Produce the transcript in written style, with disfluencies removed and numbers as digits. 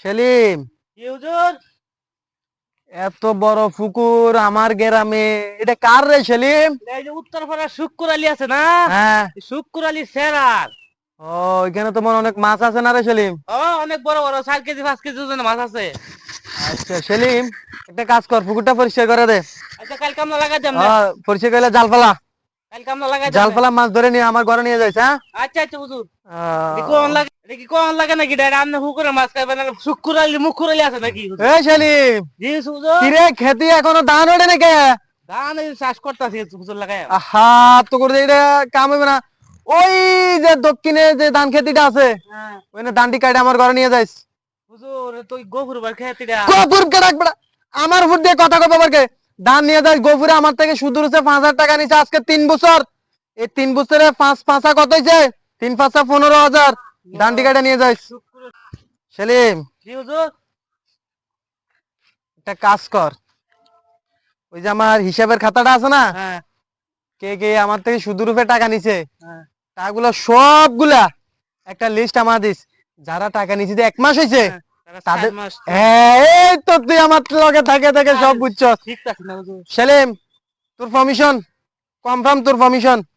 সেলিম, কি হুজুর? এত বড় পুকুর আমার গ্রামে, এটা কার রে সেলিম? এই যে উত্তরপাড়ার শুক্কুর আলী আছে না? হ্যাঁ। এই শুক্কুর আলী স্যার। ও, এখানে তো মনে হয় অনেক মাছ আছে না রে সেলিম? অনেক বড় বড় 4 কেজি 5 কেজি ওজনের মাছ আছে। আচ্ছা সেলিম, একটা কাজ কর, পুকুরটা পরিষ্কার করে দে। আচ্ছা কালকে আমরা লাগাই দেব না? পরিষ্কার করলে জাল ফেলা। কালকে আমরা লাগাই দেব জাল না? ফেলা মাছ ধরে নিয়ে আমার ঘরে নিয়ে যাইস, হ্যাঁ? আচ্ছা আচ্ছা হুজুর। আহ, এটা কি কোন লাগে নাকি? এটা আপনি হুকুরে মাছ খাইবেন না? শুক্কুর আলী মুখুর আলী আছে নাকি হুজুর? এই সেলিম, জি হুজুর। কিরে খেতে এখনো ধান ওঠে নাকি? ধান এই চাষ করতেছি হুজুর লাগাই। আহা, তো করে এটা কাম হইবে না। ওই যে দক্ষিণে যে ধান খেতিটা আছে, হ্যাঁ ওখানে ধানটি কাটে আমার ঘরে নিয়ে যাইস। হুজুর, তুই গোবর বার খেতিটা। গফুর কে ডাকবে? আমার উপর দিয়ে কথা কবে আবার কে? ধান নিয়ে যাস গফুরে, আমার থেকে সুদ হচ্ছে 5,000 টাকা নিছে আজকে 3 বছর। এই 3 বছরে পাঁচ পাঁচা কত হয়েছে? 3 পাঁচা 15,000। ধানটি কাটে নিয়ে যাইস। শুক্কুর। সেলিম, জি হুজুর। একটা কাজ কর, ওই যে আমার হিসাবের খাতাটা আছে না, হ্যাঁ কে কে আমার থেকে সুদ রূপে টাকা নিছে, হ্যাঁ টাকাগুলো সবগুলা একটা লিস্ট আমার দিস। যারা টাকা নিছে যে 1 মাস হয়েছে হ্যাঁ। তারা তাদের। 4 মাস। হ্যাঁ, এই তো তুই আমার লগে থাকে থাকে সব বুঝছস। ঠিক আছে না হুজুর? সেলিম, তোর পারমিশন, কনফার্ম তোর পারমিশন।